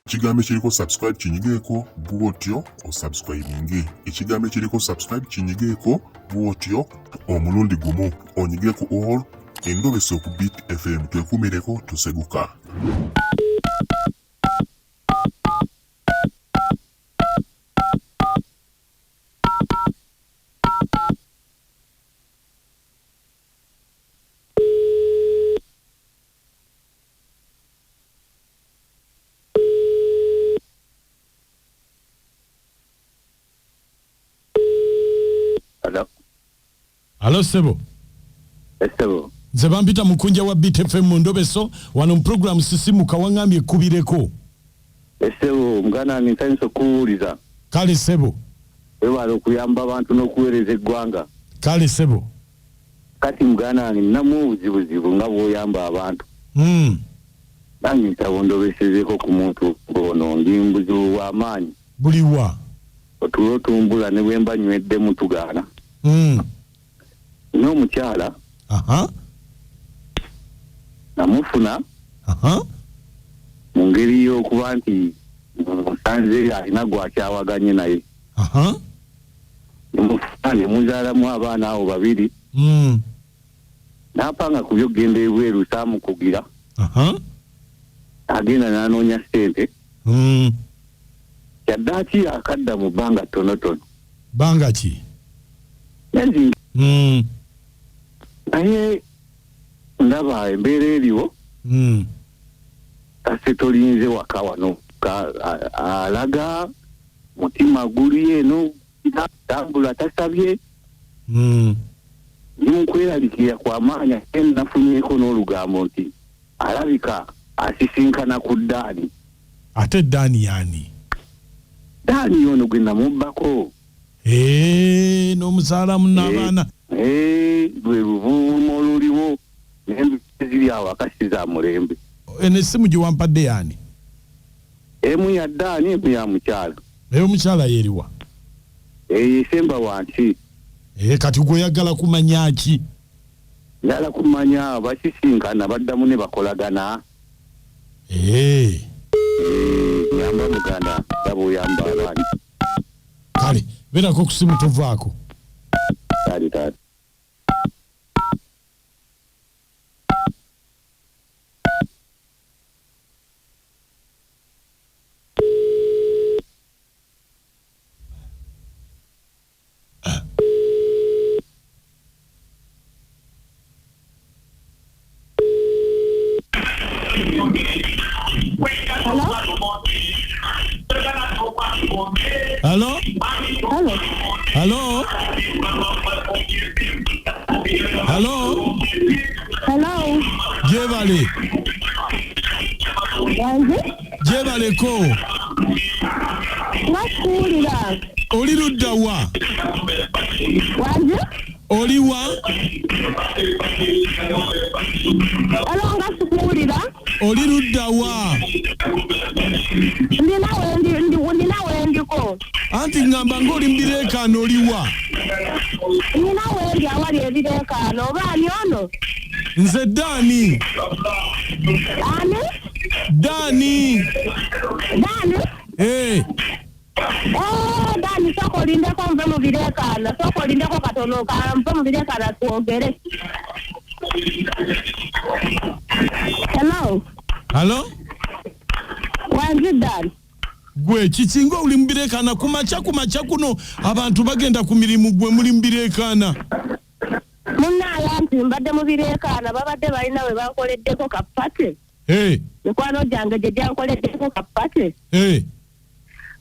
Ekigambo ekiriko subscribe kinyigeeko bw'otyo osubscribinge. Ekigambo ekiriko subscribe kinyigeeko bw'otyo omulundi gumu onyige ku all endobeso ku Beat FM twekumireko tuseguka. Hello Sebo. Sebo. Zebampita Mukunja wa Beat FM mundobeso wano program sisimu kawangambye kubireko. Sebo mgana nitanso kuuliza. Kale Sebo. Ewa okuyamba abantu n'okuweereza eggwanga. Kale Sebo. Kati mgana ninamu buzibu nga bw'oyamba abantu. Nange ntabondobesezeko ku muntu ono ndi mbuzibu w'amaanyi. Buliwa. Otulotumbula ne bwe mba nywedde mutugaana. N'omukyala namufuna mu ngeri y'okuba nti musanze alina gwakyawaganye naye nemufuna ne muzaalamu abaana abo babiri n'apanga ku byogenda ebweru saamukugira agenda n'anoonya ssente kyaddaaki akadda mu bbanga ttonotono. Banga ki? Naye ndaba embeera eriwo kase tolinze waka wano alaga mutima guli eno tambula tasabye nimukweraliikirira kw'amaanyi ate nafunyeeko n'olugambo nti alabika asisinkana ku Ddaani. Ate Ddaani yani? Ddaani yono gwe namubbako n'omuzaalamu n'abaana lwe luvuumo oluliwo n'embizzi ziri awo akasi za mulembe. Eno essimu gye wampadde yani? Emu ya Ddaani, emu ya mukyala. Omukyala yeriwa? Esemba wansi. Kati gw'oyagala kumanya ki? Njagala kumanya basisinkana baddamu ne bakolagana. Nyamba muganda nga bw'oyamba abaana. Kale beerako ku ssimu tovaako. Kale taata. Hello? Hello? Hello? Hello? Jebale. Wange? Jebale ko. Nakuulira. Oli ludda wa? Wange? Oli wa? Alo nga sikuulira. Oli ludda wa? Ndina wendiko. Anti ngamba ng'oli mbireekaano oli wa? Ndina wendi awali ebireekaano. Oba ani ono? Nze Ddaani. Ani? Ddaani. Ddaani? Ddaani sooka olindeko nve mu bireekaano. Sooka olindeko katono nve mu bireekaano twogere. Hello? Hello? Wange Ddaani. Gwe kikinga oli mbireekaana kumakya kuno abantu bagenda ku mirimu gwe muli mbireekaana. Munnaaye anti mbadde mu bireekaana babadde balina we bankoleddeko kapate. Mikwano gyange gye gyankoleddeko kapate.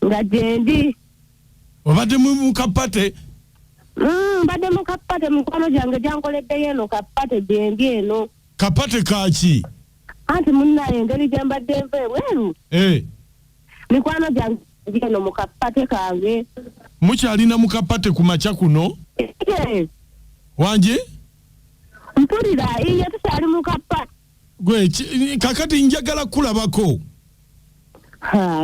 Nga gyendi. Obadde mu kapate? Mbadde mu kapate mikwano gyange gyankoleddeyo eno kapate gyendi eno. Kapate kaaki? Anti munnaaye engeri gye mbadde nva ebweru. Mikwano gyange eno mu kapate kange. Mukyalina mu kapate ku makya kuno? Wange? Mpulira iye tukyali mu kapate. Gwe kakati njagala kulabako.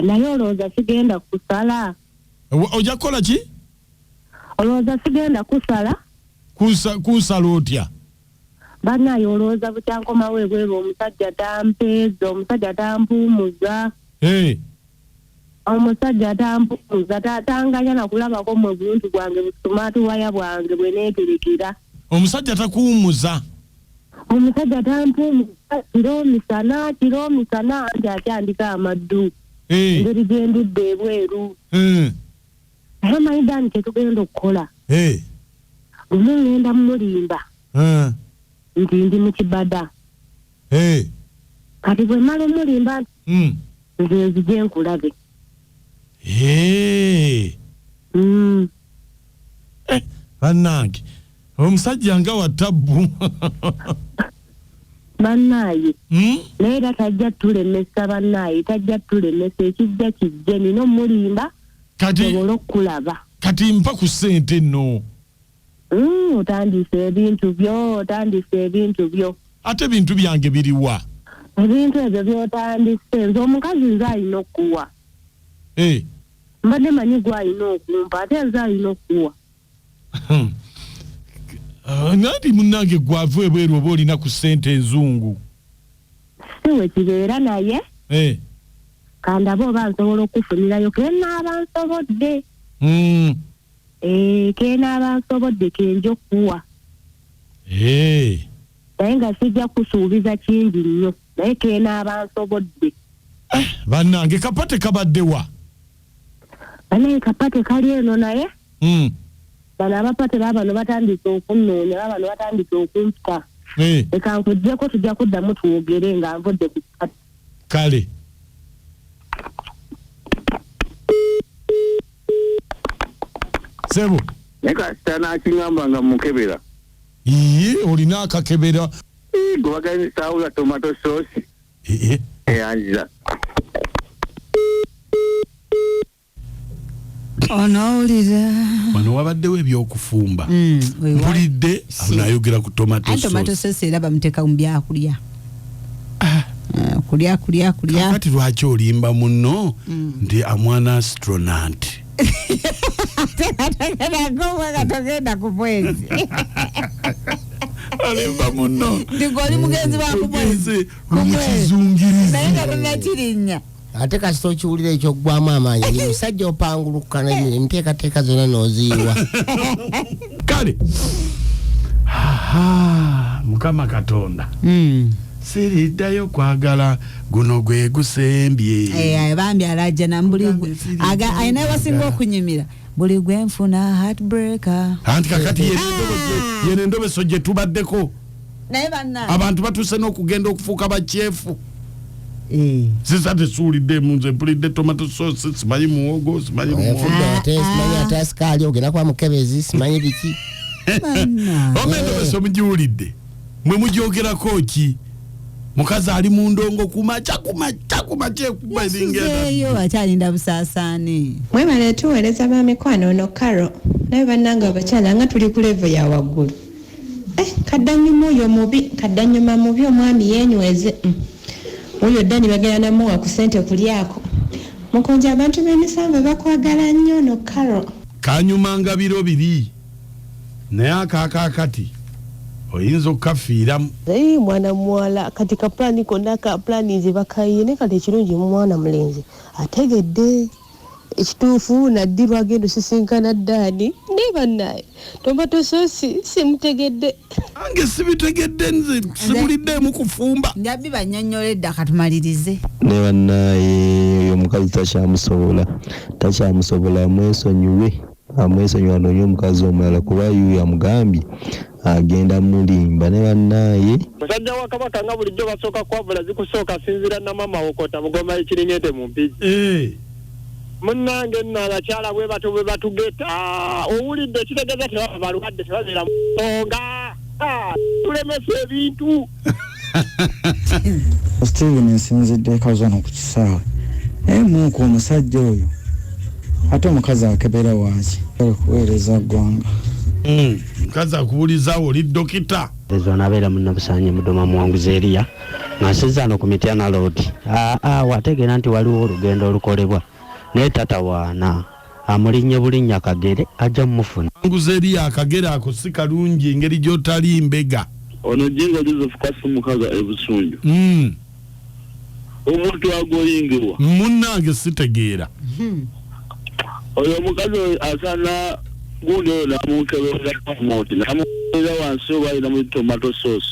Naye olowooza sigenda kusala. Ojja kukola ki? Olowooza sigenda kusala. Kusala otya? Bannaaye olowooza bukyankomawo ebweru omusajja tampeeza, omusajja tampuumuza. omusajja tampuuza tatanganya na kulabako mwe buntu bwange busumaatu waya bwange bwe neeterekera. Omusajja takuwummuza. Omusajja tampuuza kiro misana nti akyandika amaddu. Engeri gyendudde ebweru. Naye mayidani tetugenda okukola. Lumu ngenda mumulimba. Nti ndi mu kibada. Kati bwe mmala omulimba nze nzije nkulabe. Bannange omusajja nga wa tabbu. Bannaye naye era tajja tulemesa bannaye, tajja tulemesa ekijja kijje nina omulimba osobola okulaba. Kati mpa ku ssente nno. Otandise ebintu byo. Ate ebintu byange biriwa? Ebintu ebyo byotandise nze omukazi nze alina okuwa. Mbadde manyi gwalina okumpa ate nze alina okuwa. Nandi munnange gwavu ebweru oba olina ku ssente enzungu. Siwe kibeera naye kandaba oba nsobola okufunirayo kenaaba nsobodde. Kenaaba nsobodde kenja okuwa. Naye nga sijja kusuubiza kingi nnyo naye kenaaba nsobodde. Bannange kapate kabaddewa? Naye kapate kali eno naye bano abapate baabano batandise okunnoonya baabano batandise okumpa. Leka nkuggyeko tujja kuddamu twogere nga nvodde ku kapate. Kale sebo naye kasita n'akingamba nga mukebera. Olina akakebera. Gwe baganisaawo tomato sauce eyanjira. Onawulira wano wabaddewo ebyokufumba mpulidde anayogera ku tomato sauce era bamuteeka mu byakulya. kulya kati lwaki olimba muno nti amwana astronaut togenda ku mwezi alimba muno ndigoli mugenzi wakumwezi kumukizungirizi naye nga tonakirinya ate kasita okiwulira ekyoggwamu amaanyi ye musajja opanguluka enteekateeka zonna n'oziyiwa. Kale Mukama Katonda siriddayo kwagala guno gwe gusembye. Bambi alajja nambuli ayina wasinga okunyumira buli gwe nfuna heartbreaker. Anti kakati yene endobeso gye tubaddeko naye banna abantu batuse n'okugenda okufuuka bakyefu. Sisa tesuulidde munze mpulidde tomato sauce simanyi muwogo simanyi simanyi ate sikaali ogenda kwa mukebezi simanyi biki. Omendobeso mugiwulidde mwe mugyogerako ki? Mukazi ali mu ndongo kumaca eyo akyalinda busaasaane. Mwebale tuweereza ba mikwano ono Karo naye bannanga abakyala nga tuli ku levo ya waggulu. Kaddanyuma oyo mubi kaddanyuma mubi omwami yenyweze. Oyo Dani bagenda namuwa ku ssente kulyako. Mukunja abantu b'emisanvu bakwagala nnyo ono Karo. Kanyumanga biro biri naye akakati oyinza okukafiiramu. Mwana muwala katika plani konna ka plani zibakayiye ne kati ekirungi mwana mulenzi ategedde ekituufu naddirwa agenda osisinkana Dani ne bannaye tomato sauce simutegedde. Ange sibitegedde nze sibulidde mu kufumba. Njabbi bannyonnyoledde akatumalirize. Ne bannaye oyo omukazi takyamusobola mwesonyiwe amwesonyiwa anoonye omukazi omulala kuba yuyo amugambye agenda mulimba. Ne bannaye musajja wa Kabaka nga bulijjo basooka kwavula zikusooka sinzira na mama okota mugoma ekirinyete mu mpigi. Munnange nno abakyala bwe batugeta owulidde kitegeeza tebaba balwadde tebabeera musonga tulemesa ebintu. Steven nsinzidde kazano ku kisaawe naye muuku omusajja oyo ate omukazi akebera waaki kuweereza ggwanga. Mukazi akubulizawo oli dokita. Ezo nabeera munnabusaanye Mudoma Muwanguzi Eriya ng'asizzaano ku Mityana Road. Wategeera nti waliwo olugendo olukolebwa naye tatawaana amulinnye bulinnya Kagere ajja mufuna. Muwanguzi Eriya Akagere ako si kalungi engeri gy'otali mbega. Ono Jinga Joseph kwasi mukaga ebusunju. omuntu agoyingibwa munnange sitegeera oyo omukazi asana gundi oyo namukeberera moti namukeberera wansi oba alina mu tomato sauce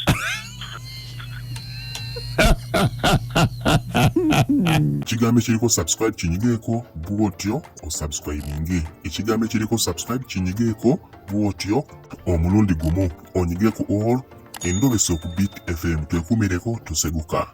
Ekigambo ekiriko subscribe kinyigeeko bwotyo osubscribinge. Ekigambo ekiriko subscribe kinyigeeko bwotyo omulundi gumu onyigeeko all endobese ku Beat FM twekumireko tuseguka.